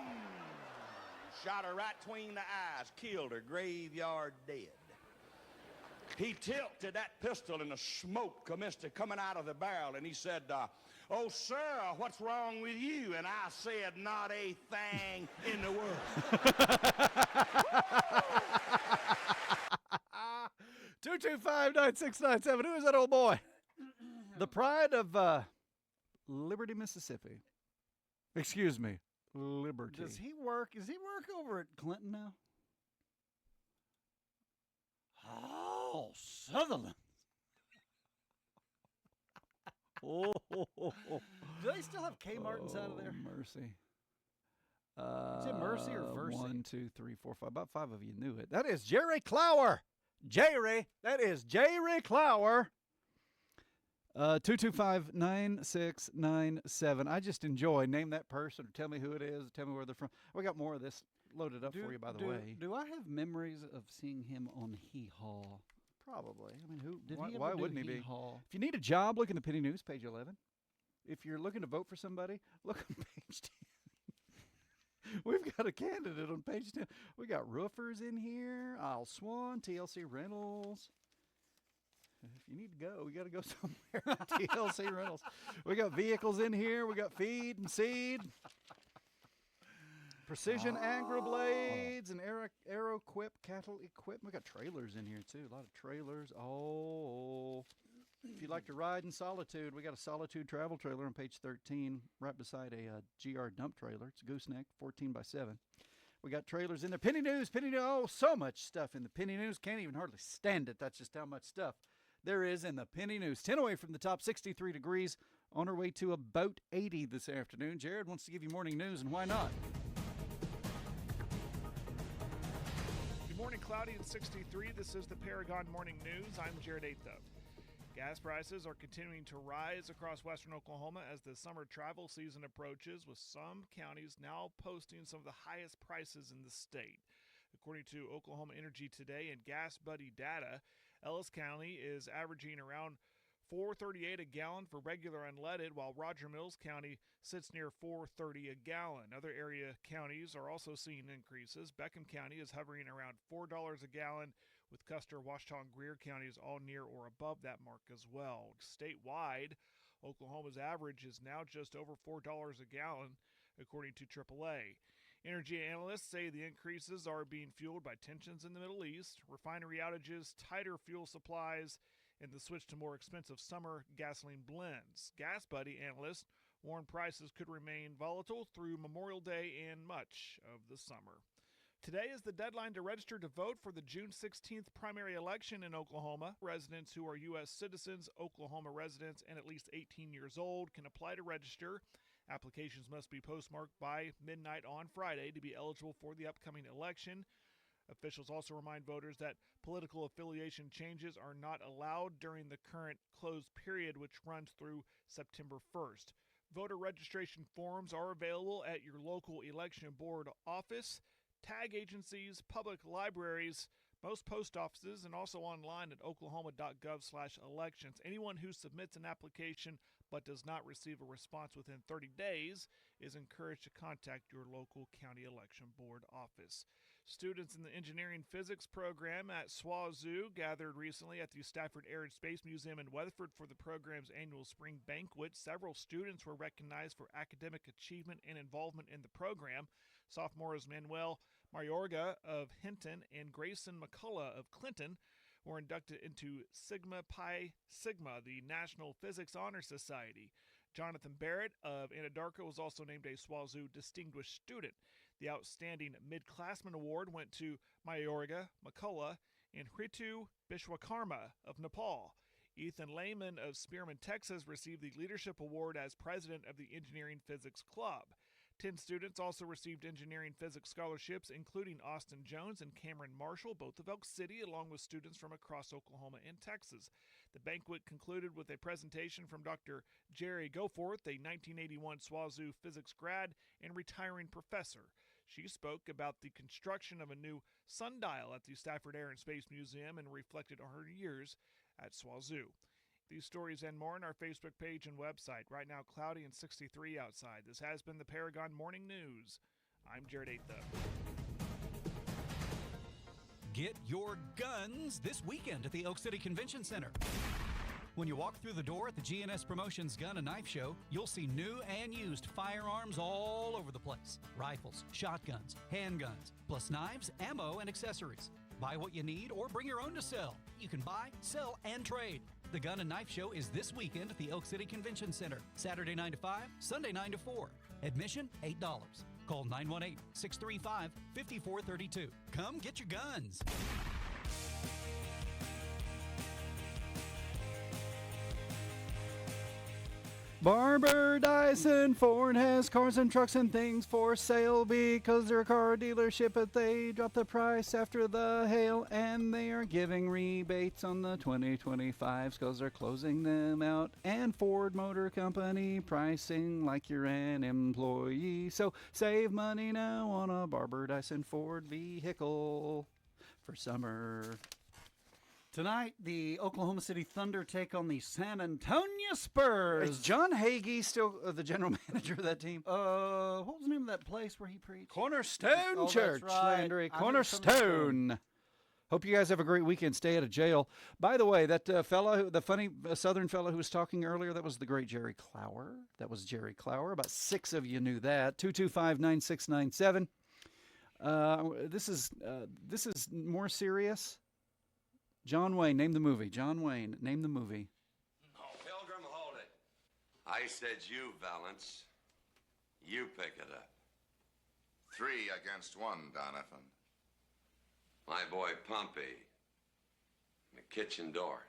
Shot her right between the eyes, killed her, graveyard dead. He tilted that pistol and the smoke commenced to coming out of the barrel, and he said, oh, sir, what's wrong with you? And I said, not a thing in the world. 225-9697. Who is that old boy? The pride of Liberty, Mississippi. Excuse me, Liberty. Does he work? Does he work over at Clinton now? Oh, Sutherland. Oh, Do they still have Kmart inside of there? Mercy. Is it Mercy or Versey? 1, 2, 3, 4, 5. About 5 of you knew it. That is Jerry Clower. Jerry. That is Jerry Clower. 225-9697. I just enjoy. Name that person or tell me who it is. Tell me where they're from. We got more of this loaded up for you, by the way. Do I have memories of seeing him on Hee Haw? Probably. I mean, who? Did why, he ever why do wouldn't he Hee be? Haw? If you need a job, look in the Penny News, page 11. If you're looking to vote for somebody, look on page 10. We've got a candidate on page 10. We got roofers in here, Isle Swan, TLC Rentals. If you need to go, we got to go somewhere. TLC Rentals. We got vehicles in here. We got feed and seed. Precision Angler Blades and Aeroquip cattle equipment. We got trailers in here too. A lot of trailers. Oh, if you like to ride in solitude, we got a Solitude travel trailer on page 13, right beside a GR dump trailer. It's a gooseneck, 14 by 7. We got trailers in there. Penny News. Oh, so much stuff in the Penny News. Can't even hardly stand it. That's just how much stuff there is in the Penny News. 10 away from the top, 63 degrees. On our way to about 80 this afternoon. Jared wants to give you morning news, and why not? Good morning, cloudy and 63. This is the Paragon Morning News. I'm Jared Aithup. Gas prices are continuing to rise across western Oklahoma as the summer travel season approaches, with some counties now posting some of the highest prices in the state. According to Oklahoma Energy Today and Gas Buddy data, Ellis County is averaging around $4.38 a gallon for regular unleaded, while Roger Mills County sits near $4.30 a gallon. Other area counties are also seeing increases. Beckham County is hovering around $4 a gallon, with Custer, Washita, and Greer counties all near or above that mark as well. Statewide, Oklahoma's average is now just over $4 a gallon, according to AAA. Energy analysts say the increases are being fueled by tensions in the Middle East, refinery outages, tighter fuel supplies, and the switch to more expensive summer gasoline blends. Gas Buddy analysts warn prices could remain volatile through Memorial Day and much of the summer. Today is the deadline to register to vote for the June 16th primary election in Oklahoma. Residents who are U.S. citizens, Oklahoma residents, and at least 18 years old can apply to register. Applications must be postmarked by midnight on Friday to be eligible for the upcoming election. Officials also remind voters that political affiliation changes are not allowed during the current closed period, which runs through September 1st. Voter registration forms are available at your local election board office, tag agencies, public libraries, most post offices, and also online at oklahoma.gov/elections. Anyone who submits an application but does not receive a response within 30 days is encouraged to contact your local county election board office. Students in the engineering physics program at SWAZoo gathered recently at the Stafford Air and Space Museum in Weatherford for the program's annual spring banquet. Several students were recognized for academic achievement and involvement in the program. Sophomores Manuel Mayorga of Hinton and Grayson McCullough of Clinton were inducted into Sigma Pi Sigma, the National Physics Honor Society. Jonathan Barrett of Anadarko was also named a SWAZoo Distinguished Student. The Outstanding Mid-Classman Award went to Mayorga McCullough and Hritu Bishwakarma of Nepal. Ethan Lehman of Spearman, Texas received the Leadership Award as president of the Engineering Physics Club. 10 students also received engineering physics scholarships, including Austin Jones and Cameron Marshall, both of Elk City, along with students from across Oklahoma and Texas. The banquet concluded with a presentation from Dr. Jerry Goforth, a 1981 SWAZoo physics grad and retiring professor. She spoke about the construction of a new sundial at the Stafford Air and Space Museum and reflected on her years at SWAZoo. These stories and more on our Facebook page and website. Right now, cloudy and 63 outside. This has been the Paragon Morning News. I'm Jared Aithup. Get your guns this weekend at the Elk City Convention Center. When you walk through the door at the GNS Promotions Gun and Knife Show, you'll see new and used firearms all over the place. Rifles, shotguns, handguns, plus knives, ammo, and accessories. Buy what you need or bring your own to sell. You can buy, sell, and trade. The Gun and Knife Show is this weekend at the Elk City Convention Center. Saturday 9 to 5, Sunday 9 to 4. Admission, $8. Call 918-635-5432. Come get your guns. Barber Dyson Ford has cars and trucks and things for sale because they're a car dealership, but they drop the price after the hail, and they are giving rebates on the 2025s because they're closing them out. And Ford Motor Company pricing like you're an employee. So save money now on a Barber Dyson Ford vehicle for summer. Tonight, the Oklahoma City Thunder take on the San Antonio Spurs. Is John Hagee still the general manager of that team? What was the name of that place where he preached? Cornerstone Church, that's right. Landry. I knew Cornerstone. Hope you guys have a great weekend. Stay out of jail. By the way, that fella, the funny Southern fella who was talking earlier, that was the great Jerry Clower. That was Jerry Clower. About 6 of you knew that. 225-9697. This is more serious. John Wayne, name the movie. John Wayne, name the movie. Pilgrim, hold it. I said you, Valance. You pick it up. 3 against 1, Donovan. My boy Pompey. The kitchen door.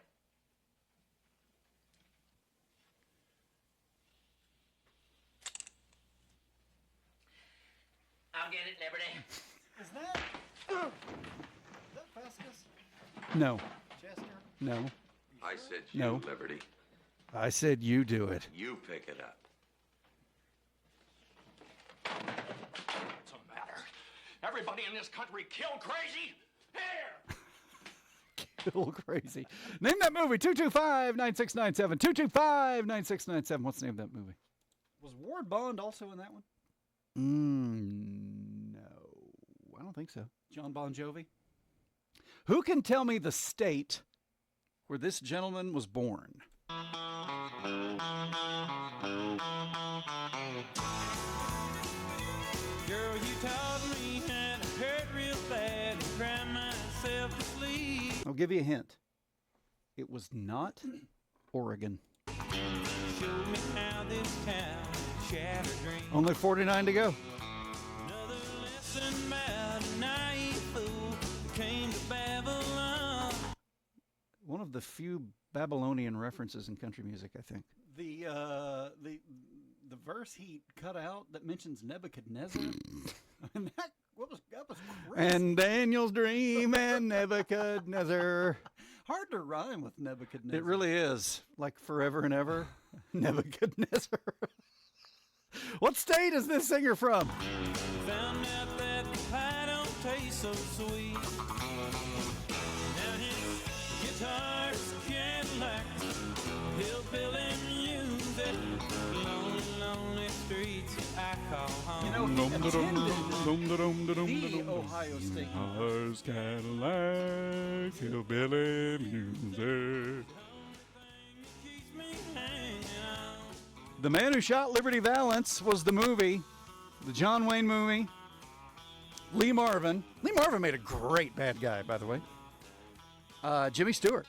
I'll get it, Liberty. Is that Festus? No. Chester? No. I said you, No. Liberty. I said you do it. You pick it up. What's the matter? Everybody in this country killed crazy? Here! Kill crazy. Name that movie. 225-9697. 225-9697. What's the name of that movie? Was Ward Bond also in that one? No. I don't think so. John Bon Jovi? Who can tell me the state where this gentleman was born? Girl, you taught me how to hurt real bad and cry myself to sleep. I'll give you a hint. It was not Oregon. Showed me how this town shattered dreams. Only 49 to go. Another lesson about a naive fool who came to Babylon. One of the few Babylonian references in country music, I think. The verse he cut out that mentions Nebuchadnezzar. I mean, that was crazy. And Daniel's dream and Nebuchadnezzar. Hard to rhyme with Nebuchadnezzar. It really is. Like forever and ever. Nebuchadnezzar. What state is this singer from? Found out that the pie don't taste so sweet. Now his guitar's Cadillac, hillbilly music, lonely, lonely streets I call home. You know, he attended the Ohio State University. Cadillac, hillbilly music. The Man Who Shot Liberty Valance was the movie, the John Wayne movie. Lee Marvin. Lee Marvin made a great bad guy, by the way. Jimmy Stewart.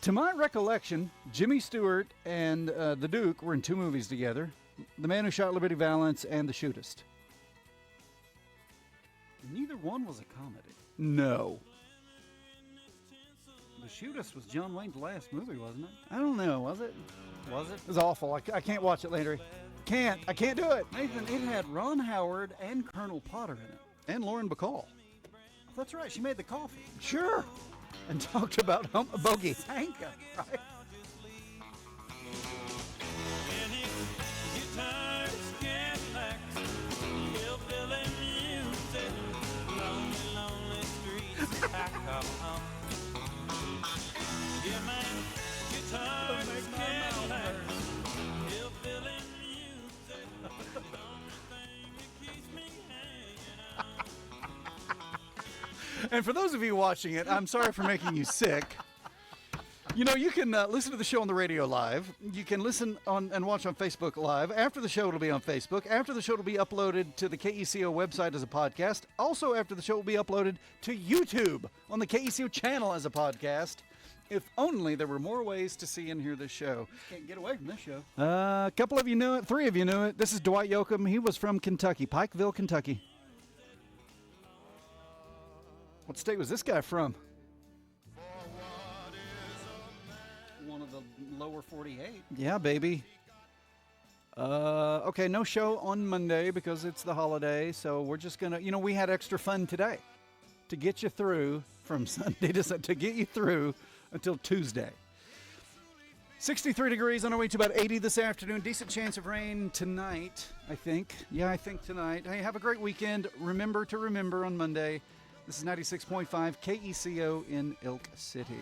To my recollection, Jimmy Stewart and the Duke were in 2 movies together. The Man Who Shot Liberty Valance and The Shootist. Neither one was a comedy. No. The Shootist was John Wayne's last movie, wasn't it? I don't know, was it? Was it? It was awful. I can't watch it, Landry. I can't do it. Nathan, it had Ron Howard and Colonel Potter in it. And Lauren Bacall. That's right. She made the coffee. Sure. And talked about Bogey. Sanka, right? And for those of you watching it, I'm sorry for making you sick. You know, you can listen to the show on the radio live. You can listen on and watch on Facebook Live. After the show, it'll be on Facebook. After the show, it'll be uploaded to the KECO website as a podcast. Also, after the show, it will be uploaded to YouTube on the KECO channel as a podcast. If only there were more ways to see and hear this show. Can't get away from this show. A couple of you knew it. 3 of you knew it. This is Dwight Yoakam. He was from Kentucky, Pikeville, Kentucky. What state was this guy from? One of the lower 48. Yeah, baby. Okay, no show on Monday because it's the holiday, so we're just going to, we had extra fun today to get you through from Sunday to get you through until Tuesday. 63 degrees on our way to about 80 this afternoon. Decent chance of rain tonight, I think. Yeah, I think tonight. Hey, have a great weekend. Remember to remember on Monday. This is 96.5 KECO in Elk City.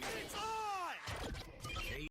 It's on!